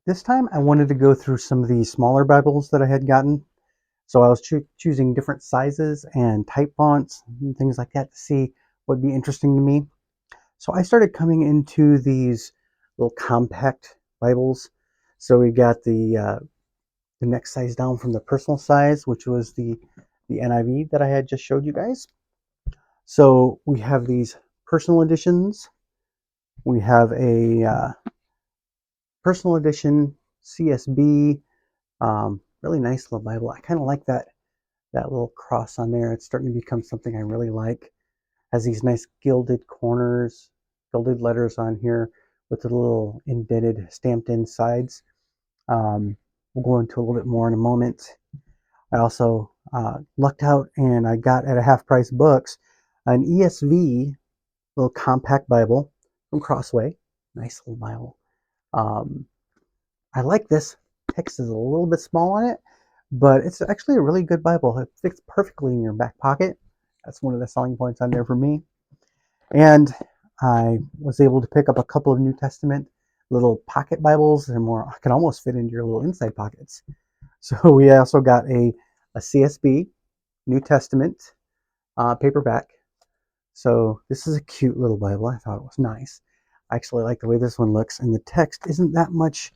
This time I wanted to go through some of these smaller Bibles that I had gotten. So I was choosing different sizes and type fonts and things like that to see what would be interesting to me. So I started coming into these little compact Bibles. So we got the next size down from the personal size, which was the NIV that I had just showed you guys. So we have these personal editions. We have a personal edition CSB. Really nice little Bible. I kind of like that little cross on there. It's starting to become something I really like. Has these nice gilded corners, gilded letters on here with the little indented, stamped in sides. We'll go into a little bit more in a moment. I also lucked out and I got at a half price books an ESV little compact Bible from Crossway. Nice little Bible. Um, I like this. Text is a little bit small on it, but it's actually a really good Bible. It fits perfectly in your back pocket. That's one of the selling points on there for me. And I was able to pick up a couple of New Testament little pocket Bibles. They're more, can almost fit into your little inside pockets. So we also got a CSB New Testament paperback. So this is a cute little Bible. I thought it was nice. I actually like the way this one looks, and the text isn't that much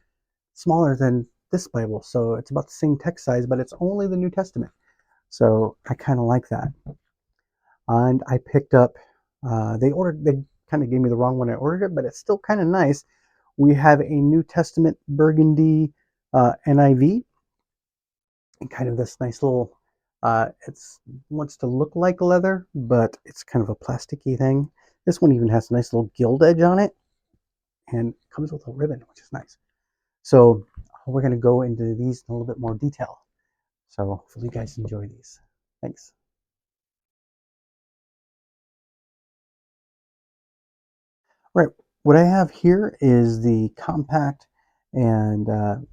smaller than this Bible. So it's about the same text size, but it's only the New Testament. So I kind of like that. And I picked up, they kind of gave me the wrong one I ordered it, but it's still kind of nice. We have a New Testament burgundy NIV, and kind of this nice little, it's wants to look like leather, but it's kind of a plasticky thing. This one even has a nice little gild edge on it, and comes with a ribbon, which is nice. So we're going to go into these in a little bit more detail. So hopefully you guys enjoy these. Thanks. Right. What I have here is the compact and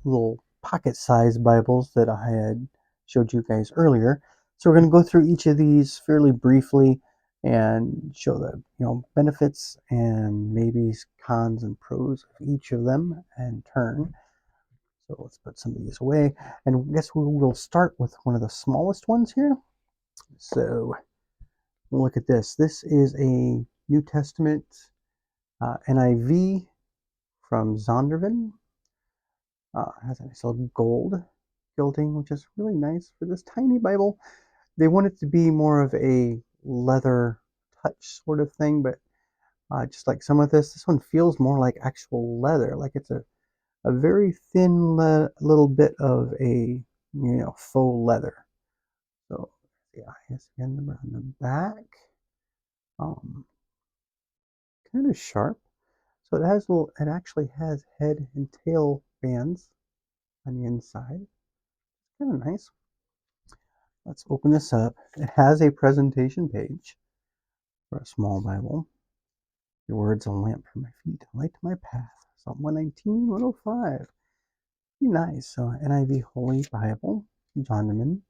little pocket-sized Bibles that I had showed you guys earlier. So we're going to go through each of these fairly briefly and show the benefits and maybe cons and pros of each of them in turn. So let's put some of these away. And I guess we will start with one of the smallest ones here. So look at this. This is a New Testament NIV from Zondervan. Has a nice little gold gilding, which is really nice for this tiny Bible. They want it to be more of a leather touch sort of thing, but just like some of this one feels more like actual leather, like it's a very thin little bit of a faux leather. So the ISBN number on the back, um, kind of sharp. So it has it actually has head and tail bands on the inside. Kind of nice. Let's open this up. It has a presentation page for a small Bible. Your words, a lamp for my feet, a light to my path. Psalm 119, 105. Pretty nice. So NIV Holy Bible, Zondervan.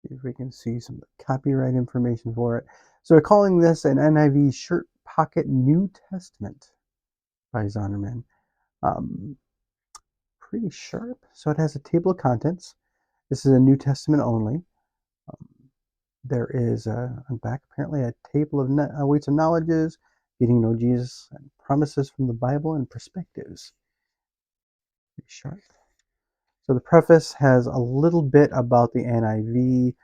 See if we can see some copyright information for it. So we're calling this an NIV Shirt Pocket New Testament by Zondervan. Pretty sharp. So it has a table of contents. This is a New Testament only. There is on back apparently a table of weights of knowledges, getting to know Jesus, and promises from the Bible and perspectives. Pretty sharp. So the preface has a little bit about the NIV,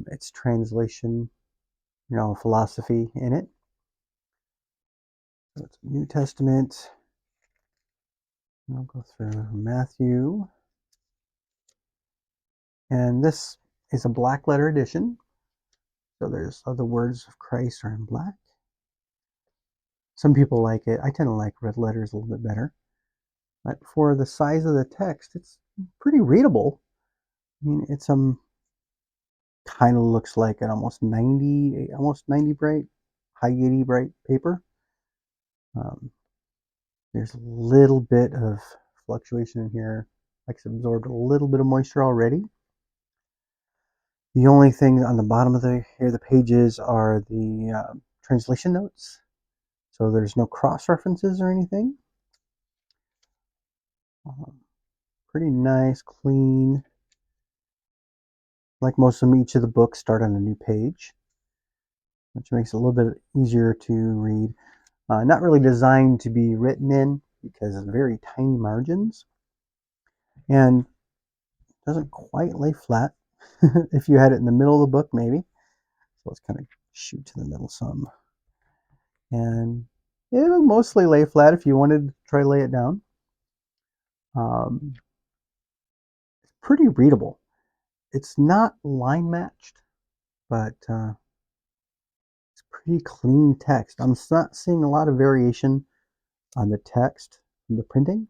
its translation, philosophy in it. So it's New Testament. I'll go through Matthew. And this is a black letter edition. So there's other words of Christ are in black. Some people like it. I tend to like red letters a little bit better. But for the size of the text, it's pretty readable. I mean, it's kind of looks like an almost 90 bright, high 80 bright paper. There's a little bit of fluctuation in here. It's absorbed a little bit of moisture already. The only thing on the bottom of the pages are the translation notes. So there's no cross references or anything. Pretty nice, clean. Like most of them, each of the books start on a new page, which makes it a little bit easier to read. Not really designed to be written in because of very tiny margins, and doesn't quite lay flat. If you had it in the middle of the book, maybe. So let's kind of shoot to the middle some. And it'll mostly lay flat if you wanted to try to lay it down. It's pretty readable. It's not line matched, but it's pretty clean text. I'm not seeing a lot of variation on the text from the printing,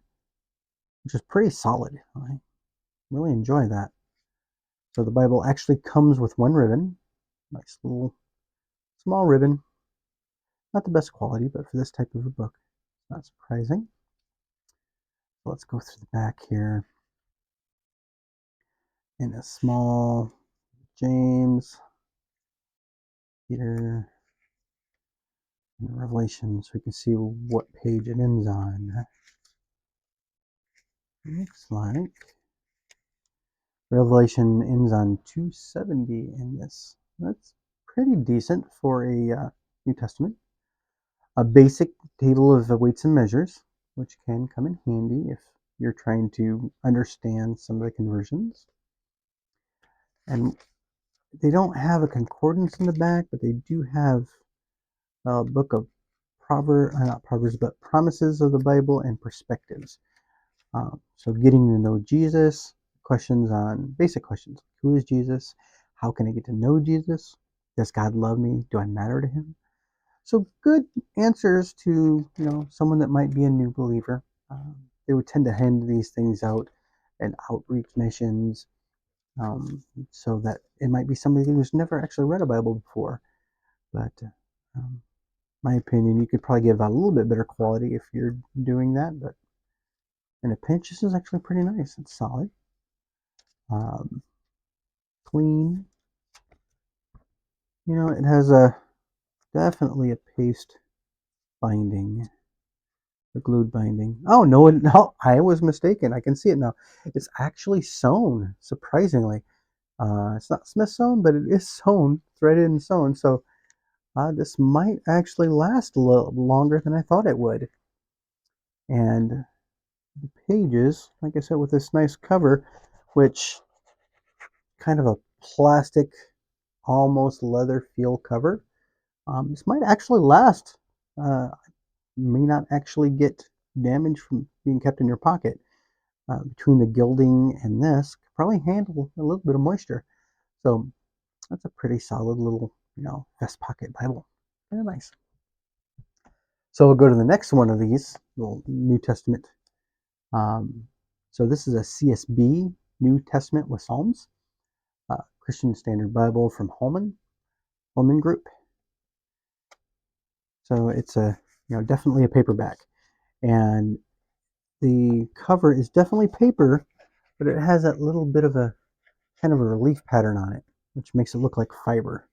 which is pretty solid. I really enjoy that. So the Bible actually comes with one ribbon, nice little small ribbon. Not the best quality, but for this type of a book, not surprising. So let's go through the back here. In a small James, Peter, and Revelation, so we can see what page it ends on. Looks like Revelation ends on 270 in this. That's pretty decent for a New Testament. A basic table of weights and measures, which can come in handy if you're trying to understand some of the conversions. And they don't have a concordance in the back, but they do have a book of not Proverbs, but promises of the Bible and perspectives. So getting to know Jesus, basic questions. Who is Jesus? How can I get to know Jesus? Does God love me? Do I matter to him? So good answers to, someone that might be a new believer. They would tend to hand these things out at outreach missions, so that it might be somebody who's never actually read a Bible before. But my opinion, you could probably give out a little bit better quality if you're doing that. But in a pinch, this is actually pretty nice. It's solid, clean. It has definitely a paste binding, a glued binding. Oh no, no, I was mistaken. I can see it now. It's actually sewn. Surprisingly, it's not Smith sewn, but it is sewn, threaded and sewn. So this might actually last a little longer than I thought it would. And the pages, like I said, with this nice cover, which kind of a plastic, almost leather feel cover. This might actually last. May not actually get damaged from being kept in your pocket. Between the gilding and this, could probably handle a little bit of moisture. So that's a pretty solid little, vest pocket Bible. Very nice. So we'll go to the next one of these little New Testament. So this is a CSB New Testament with Psalms, Christian Standard Bible from Holman Group. So it's definitely a paperback, and the cover is definitely paper, but it has that little bit of a kind of a relief pattern on it, which makes it look like fiber.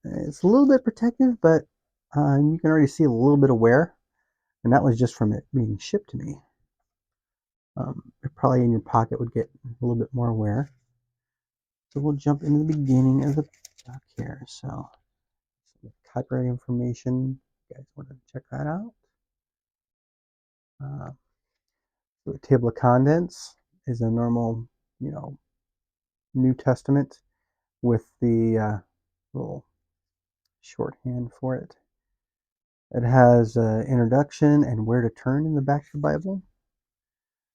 It's a little bit protective, but you can already see a little bit of wear, and that was just from it being shipped to me. Probably in your pocket would get a little bit more wear. So we'll jump into the beginning of the book here. So copyright information. You guys want to check that out? So the table of contents is a normal, New Testament with the little shorthand for it. It has an introduction and where to turn in the back of the Bible.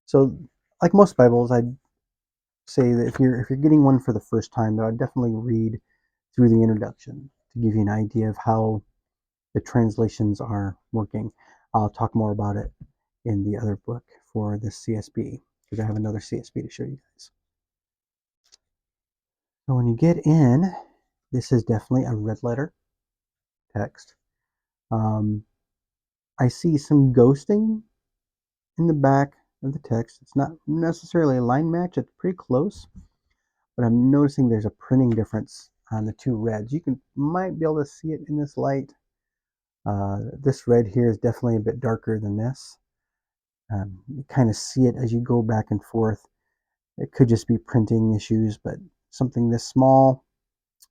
So, like most Bibles, I'd say that if you're getting one for the first time, though, I'd definitely read through the introduction to give you an idea of how the translations are working. I'll talk more about it in the other book for the CSB, because I have another CSB to show you guys. So when you get in, this is definitely a red letter text. I see some ghosting in the back of the text. It's not necessarily a line match, it's pretty close, but I'm noticing there's a printing difference on the two reds. You might be able to see it in this light. This red here is definitely a bit darker than this. You kind of see it as you go back and forth. It could just be printing issues, but something this small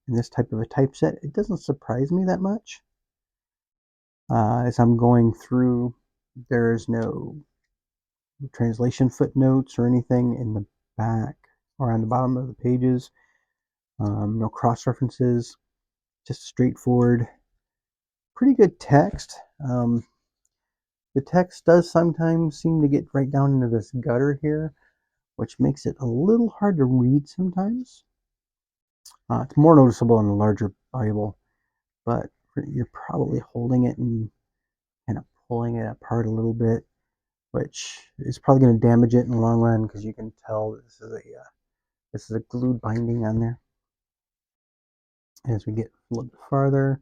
in this type of a typeset, it doesn't surprise me that much. As I'm going through, there's no translation footnotes or anything in the back or on the bottom of the pages. No cross references, just straightforward, pretty good text. The text does sometimes seem to get right down into this gutter here, which makes it a little hard to read sometimes. It's more noticeable in the larger Bible, but you're probably holding it and kind of pulling it apart a little bit, which is probably going to damage it in the long run because you can tell this is a glued binding on there. As we get a little bit farther,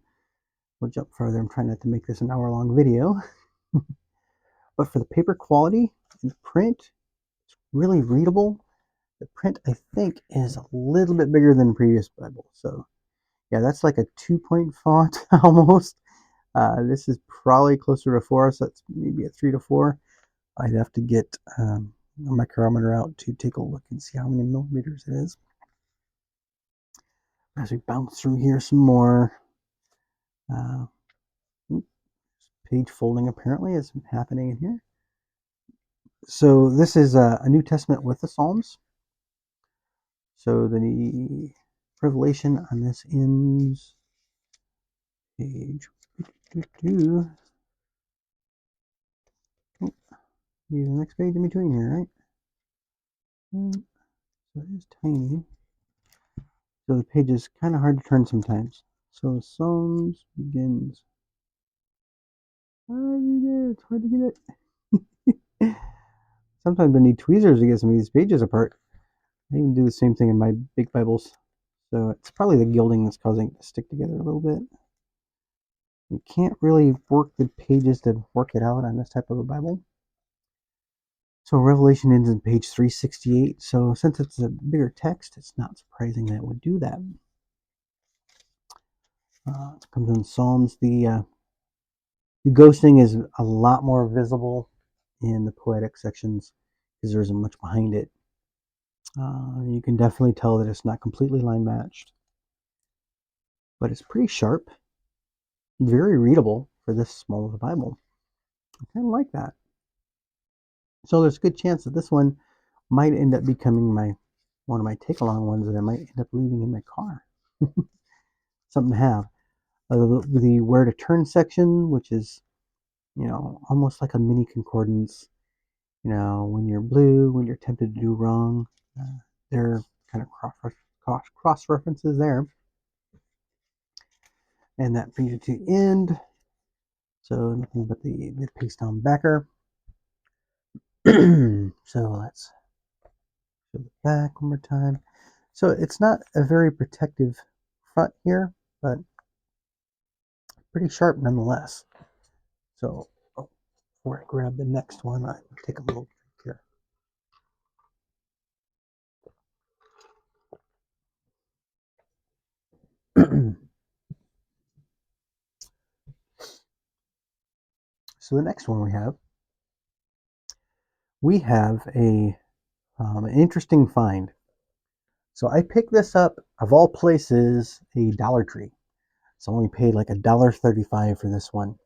we'll jump farther. I'm trying not to make this an hour-long video, but for the paper quality and the print, it's really readable. The print, I think, is a little bit bigger than the previous Bible. So, yeah, that's like a 2-point font almost. This is probably closer to 4, so that's maybe a 3 to 4. I'd have to get a micrometer out to take a look and see how many millimeters it is. As we bounce through here some more, page folding apparently is happening in here. So this is a New Testament with the Psalms. So the Revelation on this ends page. Oh, be the next page in between here, right? So it is tiny. So the page is kind of hard to turn sometimes. So the Psalms begins. There, it's hard to get it. Sometimes I need tweezers to get some of these pages apart. I even do the same thing in my big Bibles. So it's probably the gilding that's causing it to stick together a little bit. You can't really work the pages to work it out on this type of a Bible. So Revelation ends in page 368. So since it's a bigger text, it's not surprising that it would do that. It comes in Psalms. The ghosting is a lot more visible in the poetic sections because there isn't much behind it. You can definitely tell that it's not completely line matched, but it's pretty sharp, very readable for this small of a Bible. I kind of like that. So there's a good chance that this one might end up becoming one of my take-along ones that I might end up leaving in my car. Something to have. The where to turn section, which is, almost like a mini concordance. When you're blue, when you're tempted to do wrong, there are kind of cross references there. And that brings you to the end. So nothing but the paste on backer. So let's go back one more time. So it's not a very protective front here, but pretty sharp nonetheless. So before I grab the next one, I take a little drink here. So the next one we have an interesting find. So I picked this up, of all places, a Dollar Tree. So I only paid like $1.35 for this one.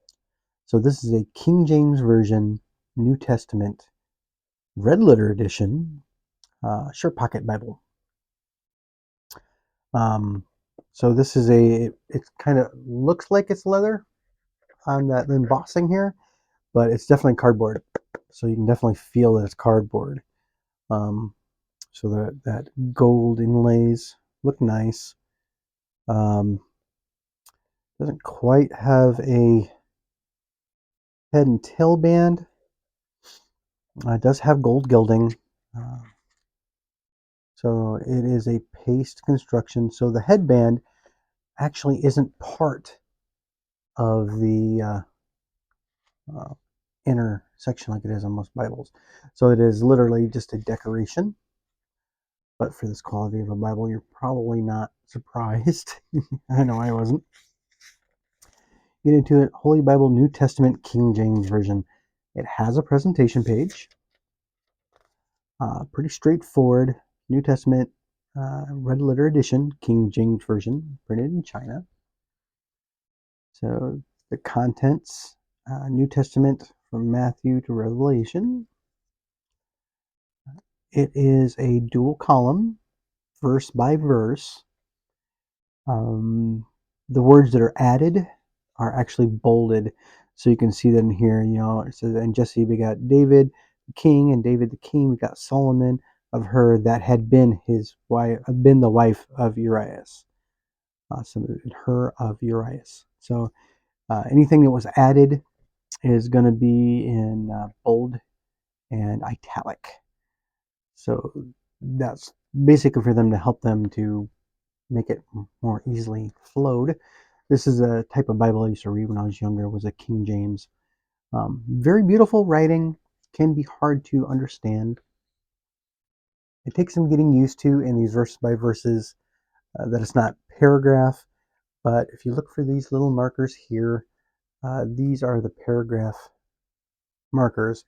So this is a King James Version New Testament Red Letter Edition Short Pocket Bible. So this is it kind of looks like it's leather on that embossing here, but it's definitely cardboard. So you can definitely feel that it's cardboard. So that gold inlays look nice. Doesn't quite have a head and tail band. It does have gold gilding. So it is a paste construction. So the headband actually isn't part of the inner section like it is on most Bibles. So it is literally just a decoration. But for this quality of a Bible, you're probably not surprised. I know I wasn't. Get into it. Holy Bible, New Testament, King James Version. It has a presentation page. Pretty straightforward. New Testament Red Letter Edition, King James Version, printed in China. So the contents, New Testament from Matthew to Revelation. It is a dual column, verse by verse. The words that are added are actually bolded, so you can see that in here. It says, "And Jesse begot David the king, and David the king begot Solomon of her that had been his wife, been the wife of Urias." So her of Urias. So anything that was added is going to be in bold and italic. So that's basically for them to help them to make it more easily flowed. This is a type of Bible I used to read when I was younger. It was a King James. Very beautiful writing, can be hard to understand. It takes some getting used to in these verse by verses, that it's not paragraph, but if you look for these little markers here, these are the paragraph markers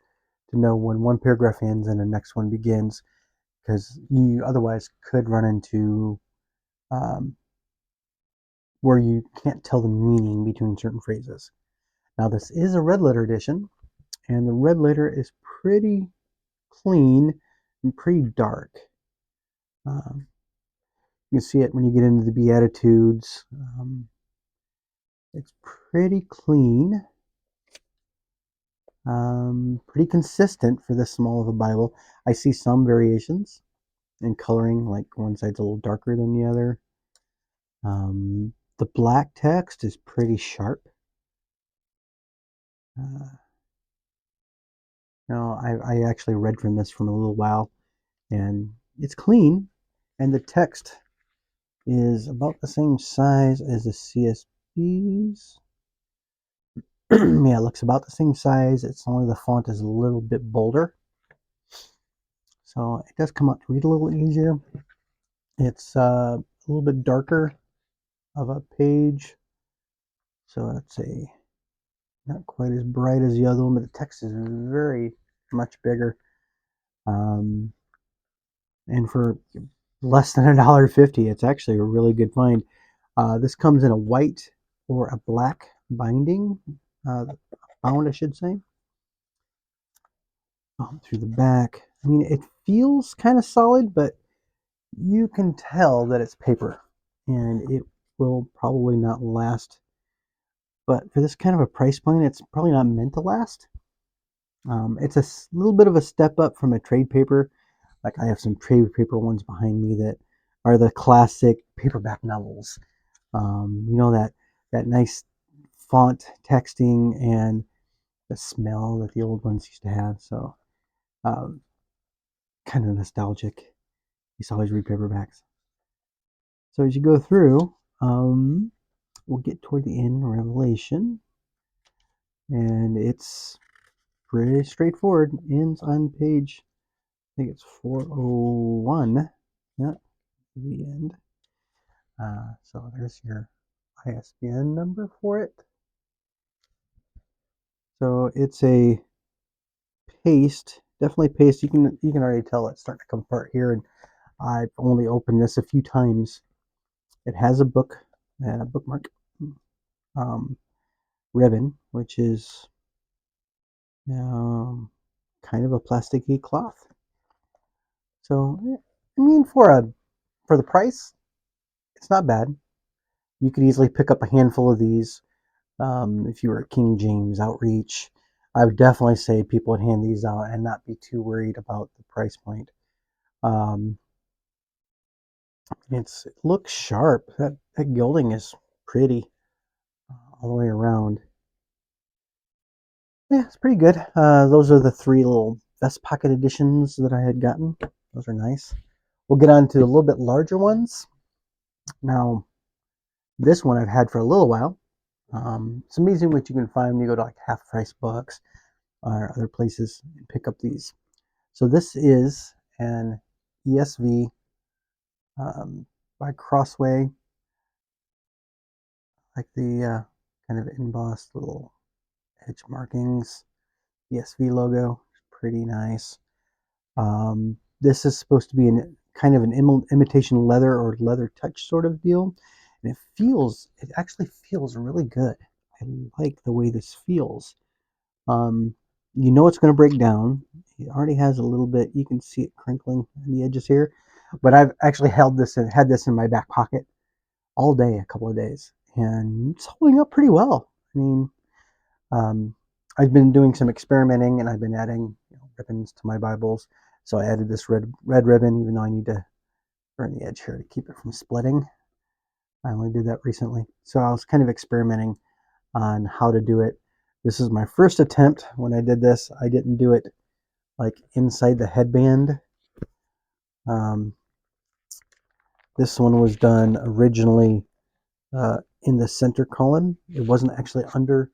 to know when one paragraph ends and the next one begins, because you otherwise could run into where you can't tell the meaning between certain phrases. Now, this is a red letter edition, and the red letter is pretty clean and pretty dark. You can see it when you get into the Beatitudes. It's pretty clean, pretty consistent for this small of a Bible. I see some variations in coloring, like one side's a little darker than the other. The black text is pretty sharp. I actually read from this from a little while, and it's clean, and the text is about the same size as the CSB's. Yeah, it looks about the same size. It's only the font is a little bit bolder, so it does come out to read a little easier. It's a little bit darker of a page, so it's not quite as bright as the other one, but the text is very much bigger. And for less than $1.50, it's actually a really good find. This comes in a white or a black binding, bound, I should say. Through the back. I mean, it feels kind of solid, but you can tell that it's paper, and it will probably not last. But for this kind of a price point, it's probably not meant to last. It's a little bit of a step up from a trade paper. Like I have some trade paper ones behind me that are the classic paperback novels. That nice font texting and the smell that the old ones used to have. So um, kind of nostalgic. I used to always read paperbacks. So as you go through, we'll get toward the end, Revelation, and it's pretty straightforward. Ends on page, I think it's 401. Yeah, the end. So there's your ISBN number for it. So it's a paste, definitely paste. You can already tell it's starting to come apart here, and I've only opened this a few times. It has a book and a bookmark ribbon, which is kind of a plasticky cloth. So I mean, for the price, it's not bad. You could easily pick up a handful of these. If you were at King James Outreach, I would definitely say people would hand these out and not be too worried about the price point. Um, it looks sharp. That gilding is pretty all the way around. Yeah, it's pretty good. Those are the three little vest pocket editions that I had gotten. Those are nice. We'll get on to a little bit larger ones. Now, this one I've had for a little while. It's amazing what you can find when you go to like Half Price Books or other places and pick up these. So this is an ESV by Crossway, like the kind of embossed little edge markings. ESV logo, pretty nice. This is supposed to be kind of an imitation leather or leather touch sort of deal, and it actually feels really good. I like the way this feels. Um, you know it's going to break down. It already has a little bit. You can see it crinkling on the edges here, but I've actually had this in my back pocket all day, a couple of days, and it's holding up pretty well. I mean, um, I've been doing some experimenting, and I've been adding ribbons to my Bibles. So I added this red ribbon, even though I need to burn the edge here to keep it from splitting. I only did that recently, so I was kind of experimenting on how to do it. This is my first attempt. When I did this, I didn't do it like inside the headband. Um, this one was done originally in the center column. It wasn't actually under.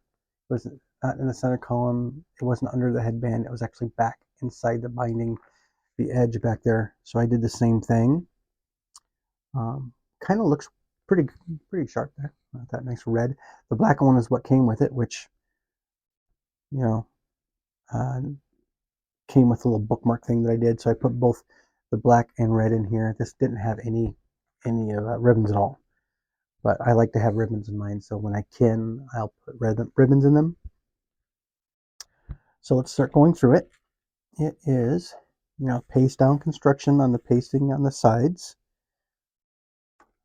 It was not in the center column. It wasn't under the headband. It was actually back inside the binding, the edge back there. So I did the same thing. Kind of looks pretty sharp there. That nice red. The black one is what came with it, which you know uh, came with a little bookmark thing that I did. So I put both the black and red in here. This didn't have any ribbons at all, but I like to have ribbons in mine. So when I can, I'll put ribbons in them. So let's start going through it. It is, paste down construction on the pasting on the sides.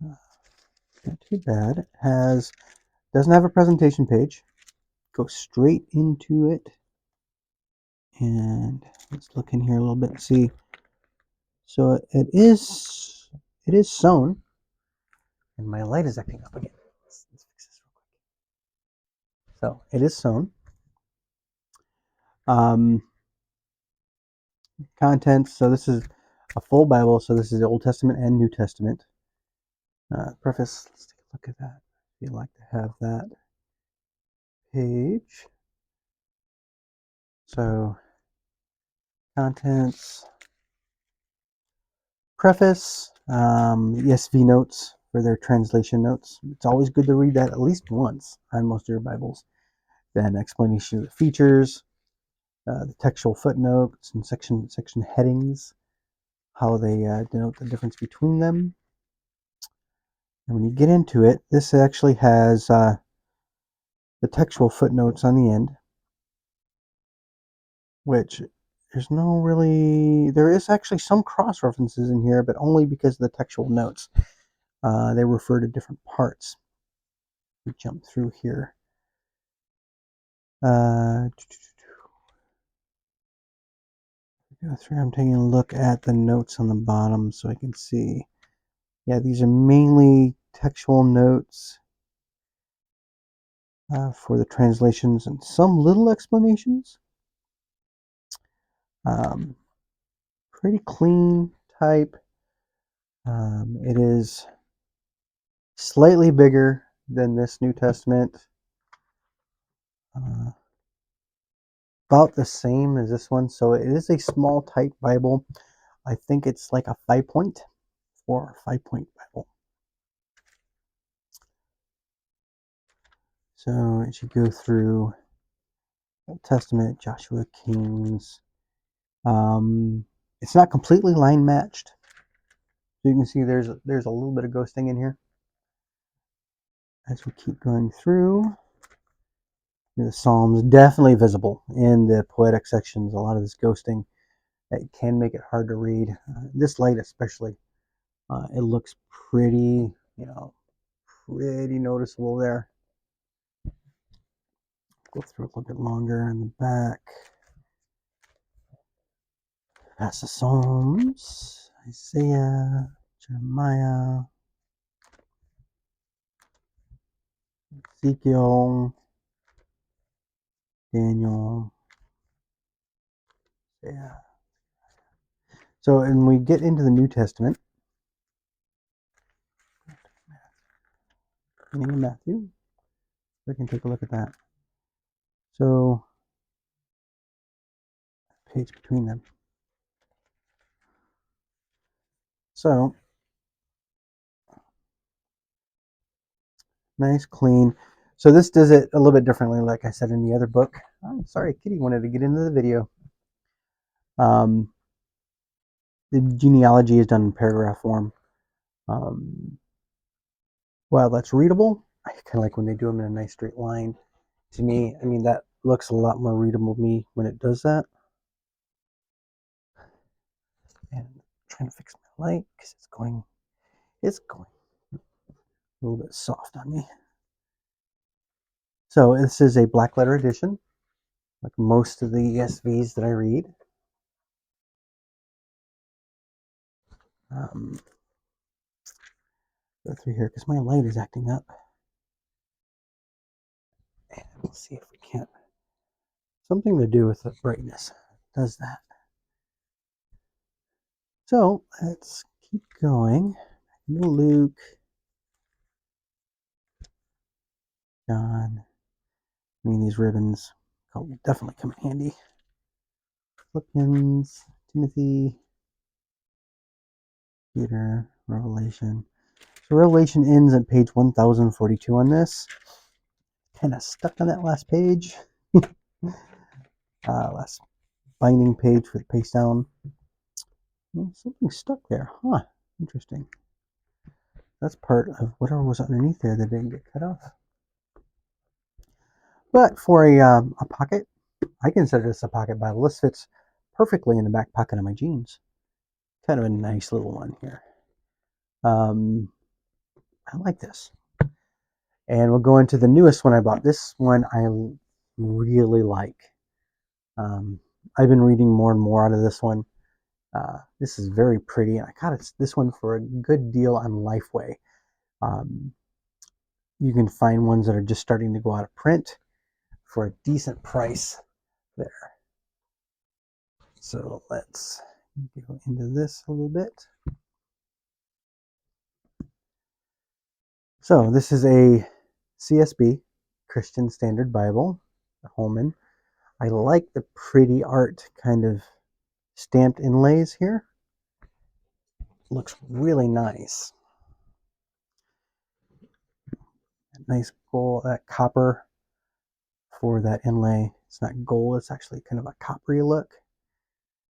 Not too bad. It doesn't have a presentation page. Go straight into it. And let's look in here a little bit and see. So it is sewn. And my light is acting up again. Let's fix this real quick. So it is sewn. Contents. So this is a full Bible. So this is the Old Testament and New Testament. Preface. Let's take a look at that. If you'd like to have that page. So contents. Preface. ESV notes for their translation notes. It's always good to read that at least once on most of your Bibles. Then explanation of the features. The textual footnotes and section headings, how they denote the difference between them. And when you get into it, this actually has the textual footnotes on the end, which there is actually some cross references in here, but only because of the textual notes. They refer to different parts. We jump through here. Go through. I'm taking a look at the notes on the bottom so I can see. Yeah, these are mainly textual notes for the translations and some little explanations. Pretty clean type. It is slightly bigger than this New Testament. About the same as this one. So it is a small type Bible. I think it's like a 5-point or 5-point Bible. So as you go through Old Testament, Joshua, Kings, it's not completely line matched. So you can see there's a little bit of ghosting in here. As we keep going through, the Psalms definitely visible in the poetic sections. A lot of this ghosting, it can make it hard to read. This light especially, it looks pretty, pretty noticeable there. Go through a little bit longer in the back. That's the Psalms, Isaiah, Jeremiah, Ezekiel, Daniel. Yeah. So, and we get into the New Testament, beginning of Matthew. We can take a look at that. So, page between them. So, nice, clean. So this does it a little bit differently, like I said in the other book. Oh, sorry, Kitty wanted to get into the video. The genealogy is done in paragraph form. While that's readable, I kind of like when they do them in a nice straight line. To me, I mean, that looks a lot more readable to me when it does that. And I'm trying to fix my light because it's going a little bit soft on me. So this is a black letter edition, like most of the ESVs that I read. Go through here because my light is acting up. And we'll see if we can't. Something to do with the brightness does that. So let's keep going. Luke, John. I mean, these ribbons will definitely come in handy. Philippians, Timothy, Peter, Revelation. So Revelation ends at page 1042 on this. Kind of stuck on that last page. Last binding page for the paste down. Something stuck there. Huh. Interesting. That's part of whatever was underneath there that didn't get cut off. But for a pocket, I consider this a pocket Bible. This fits perfectly in the back pocket of my jeans. Kind of a nice little one here. I like this. And we'll go into the newest one I bought. This one I really like. I've been reading more and more out of this one. This is very pretty. I got this one for a good deal on Lifeway. You can find ones that are just starting to go out of print for a decent price there. So let's go into this a little bit. So this is a CSB, Christian Standard Bible, Holman. I like the pretty art kind of stamped inlays here. Looks really nice. Nice gold, that copper for that inlay. It's not gold, it's actually kind of a coppery look.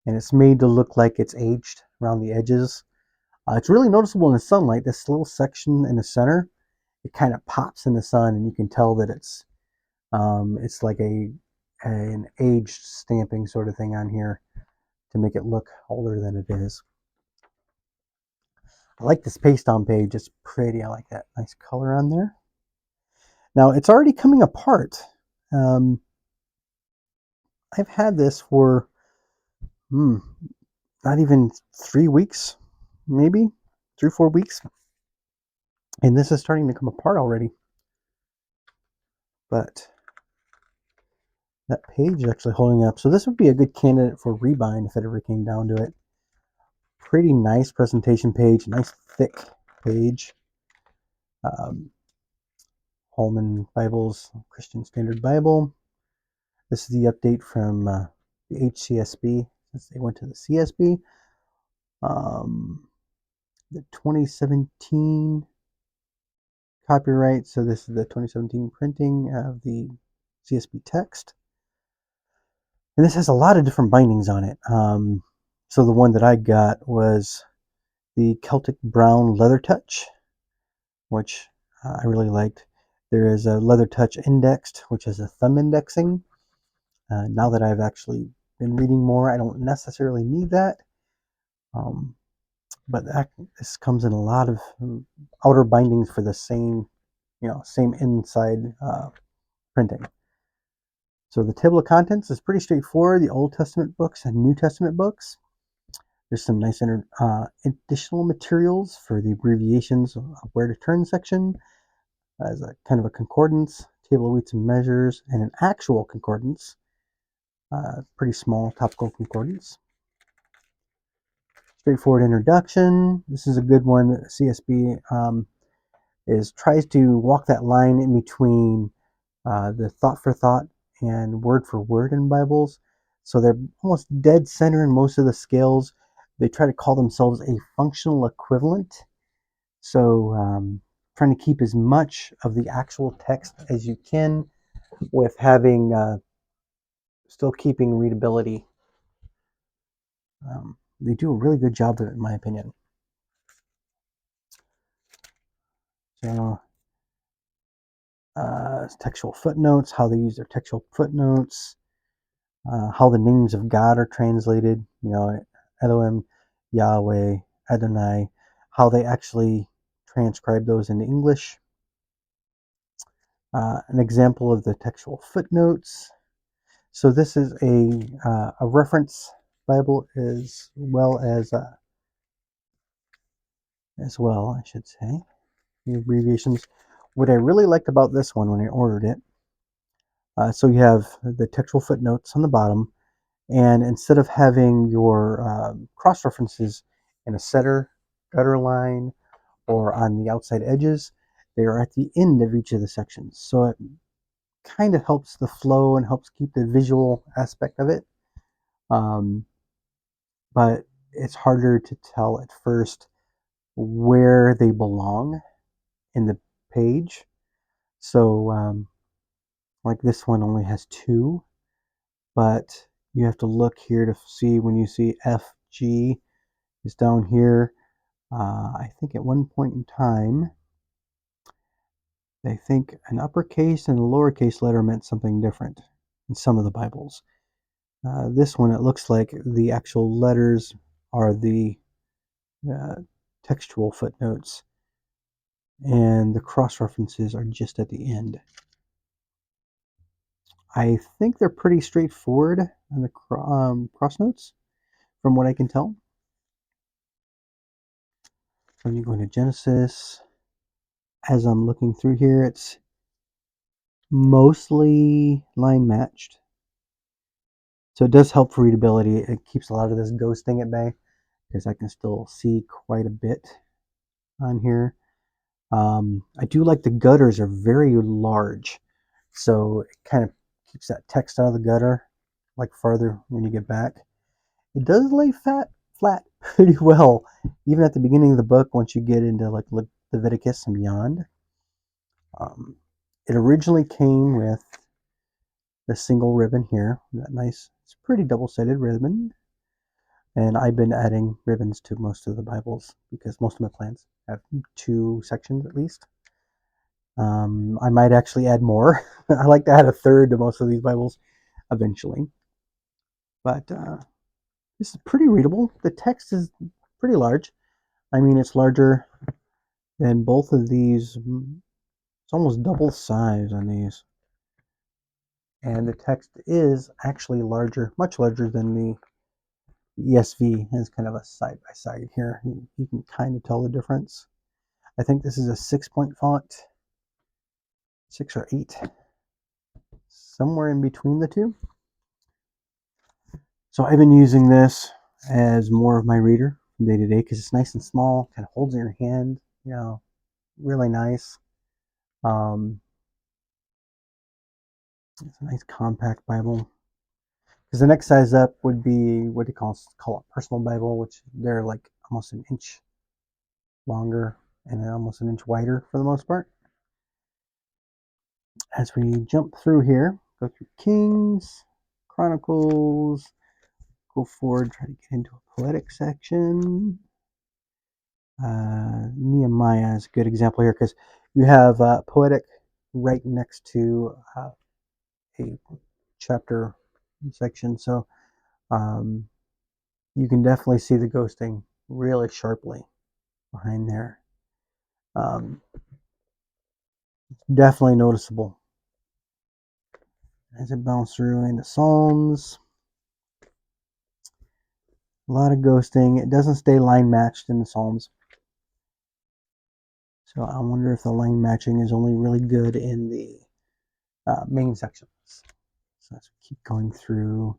And it's made to look like it's aged around the edges. It's really noticeable in the sunlight. This little section in the center, it kind of pops in the sun, and you can tell that it's like an aged stamping sort of thing on here to make it look older than it is. I like this paste on page. It's pretty. I like that nice color on there. Now it's already coming apart. I've had this for not even 3 weeks, maybe 3 or 4 weeks, and this is starting to come apart already. But that page is actually holding up, so this would be a good candidate for rebind if it ever came down to it. Pretty nice presentation page, nice thick page. Holman Bibles, Christian Standard Bible. This is the update from the HCSB since they went to the CSB. The 2017 copyright, so this is the 2017 printing of the CSB text. And this has a lot of different bindings on it. So the one that I got was the Celtic Brown Leather Touch, which I really liked. There is a Leather Touch Indexed, which is a thumb indexing. Now that I've actually been reading more, I don't necessarily need that. But this comes in a lot of outer bindings for the same inside printing. So the table of contents is pretty straightforward. The Old Testament books and New Testament books. There's some nice additional materials for the abbreviations of where to turn section, as a kind of a concordance, table of weights and measures, and an actual concordance. Pretty small topical concordance. Straightforward introduction. This is a good one. CSB tries to walk that line in between the thought for thought and word for word in Bibles. So they're almost dead center in most of the scales. They try to call themselves a functional equivalent. So trying to keep as much of the actual text as you can with having still keeping readability. They do a really good job of it, in my opinion. So, textual footnotes, how they use their textual footnotes, how the names of God are translated, Elohim, Yahweh, Adonai, how they actually transcribe those into English. An example of the textual footnotes. So this is a reference Bible as well, I should say, the abbreviations. What I really liked about this one when I ordered it, so you have the textual footnotes on the bottom, and instead of having your cross references in a setter, gutter line, or on the outside edges, they are at the end of each of the sections. So it kind of helps the flow and helps keep the visual aspect of it. But it's harder to tell at first where they belong in the page. So, like this one only has 2, but you have to look here to see when you see FG is down here. I think at one point in time, they think an uppercase and a lowercase letter meant something different in some of the Bibles. This one, it looks like the actual letters are the textual footnotes, and the cross references are just at the end. I think they're pretty straightforward on the cross notes, from what I can tell. When you go into Genesis, as I'm looking through here, it's mostly line matched. So it does help for readability. It keeps a lot of this ghosting at bay, because I can still see quite a bit on here. I do like the gutters are very large, so it kind of keeps that text out of the gutter, like farther when you get back. It does lay flat pretty well, even at the beginning of the book once you get into like Leviticus and beyond. It originally came with the single ribbon here, that nice, it's pretty double-sided ribbon. And I've been adding ribbons to most of the Bibles because most of my plans have 2 sections at least. I might actually add more. I like to add a third to most of these Bibles eventually. But this is pretty readable. The text is pretty large. I mean, it's larger than both of these. It's almost double size on these. And the text is actually larger, much larger than the ESV. It's kind of a side by side here. You can kind of tell the difference. I think this is a 6-point font, 6 or 8, somewhere in between the two. So I've been using this as more of my reader from day to day because it's nice and small, kind of holds in your hand, really nice. It's a nice compact Bible. Because the next size up would be what they call a personal Bible, which they're like almost an inch longer and almost an inch wider for the most part. As we jump through here, go through Kings, Chronicles, go forward, try to get into a poetic section. Nehemiah is a good example here because you have poetic right next to a chapter section. So you can definitely see the ghosting really sharply behind there. Definitely noticeable. As it bounces through into Psalms, a lot of ghosting. It doesn't stay line matched in the Psalms. So I wonder if the line matching is only really good in the main sections. So let's keep going through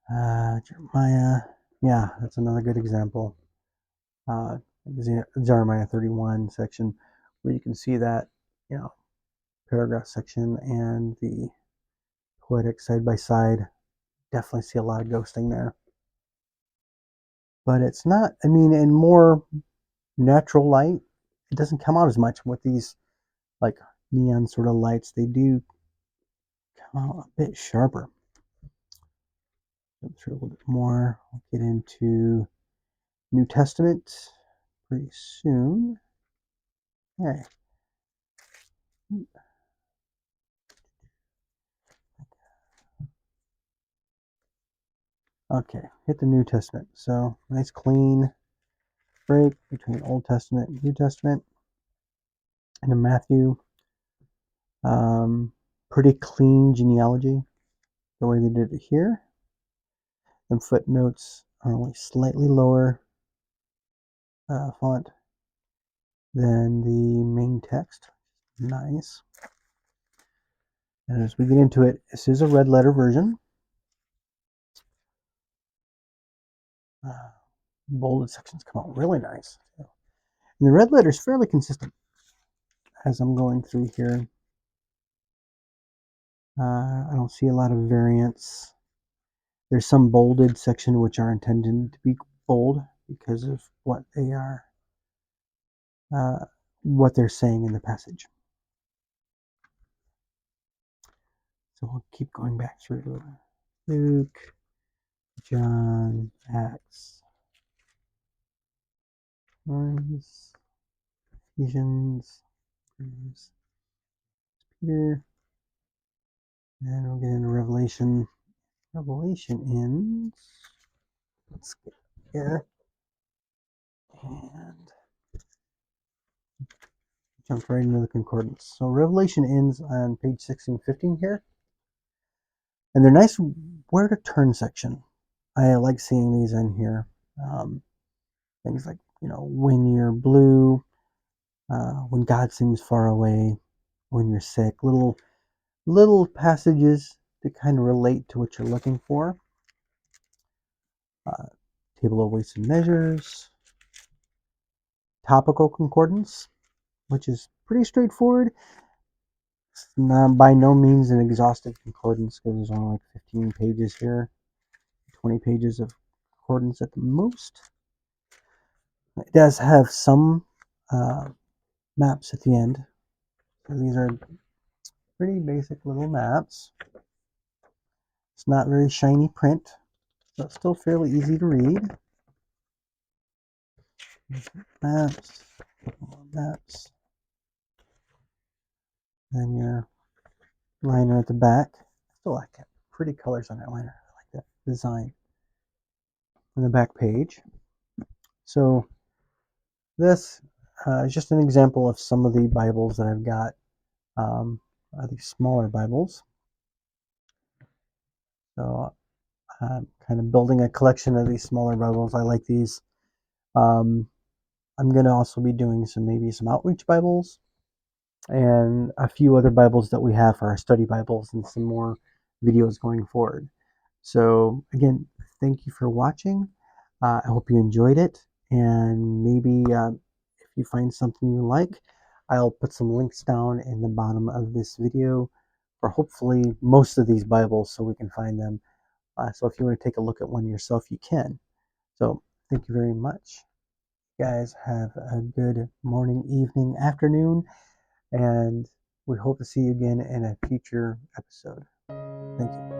Jeremiah. Yeah, that's another good example. Jeremiah 31 section where you can see that, paragraph section and the poetic side by side. Definitely see a lot of ghosting there. But it's not, in more natural light, it doesn't come out as much with these like neon sort of lights. They do come out a bit sharper. Go through a little bit more. We'll get into New Testament pretty soon. Okay. Okay, hit the New Testament. So nice clean break between Old Testament and New Testament. And in Matthew, pretty clean genealogy the way they did it here. And footnotes are only slightly lower font than the main text. Nice. And as we get into it, this is a red letter version. Bolded sections come out really nice. And the red letter is fairly consistent as I'm going through here. I don't see a lot of variance. There's some bolded section which are intended to be bold because of what they are, what they're saying in the passage. So we'll keep going back through Luke, John, Acts, Romans, Ephesians, Peter, and we'll get into Revelation. Revelation ends. Let's get here and jump right into the concordance. So Revelation ends on page 1615 here. And they're nice where to turn section. I like seeing these in here. Things like, when you're blue, when God seems far away, when you're sick, little passages to kind of relate to what you're looking for. Table of weights and measures, topical concordance, which is pretty straightforward. It's not by no means an exhaustive concordance because there's only like 15 pages here, 20 pages of concordance at the most. It does have some maps at the end. So these are pretty basic little maps. It's not very shiny print, so it's still fairly easy to read. Maps, more maps. Then your liner at the back. I still like it. Pretty colors on that liner. I like that design. On the back page. So this is just an example of some of the Bibles that I've got. These smaller Bibles. So I'm kind of building a collection of these smaller Bibles. I like these. I'm going to also be doing maybe some outreach Bibles and a few other Bibles that we have for our study Bibles and some more videos going forward. So again, thank you for watching. I hope you enjoyed it, and maybe if you find something you like, I'll put some links down in the bottom of this video for hopefully most of these Bibles so we can find them. So if you want to take a look at one yourself, you can. So thank you very much. You guys have a good morning, evening, afternoon, and we hope to see you again in a future episode. Thank you.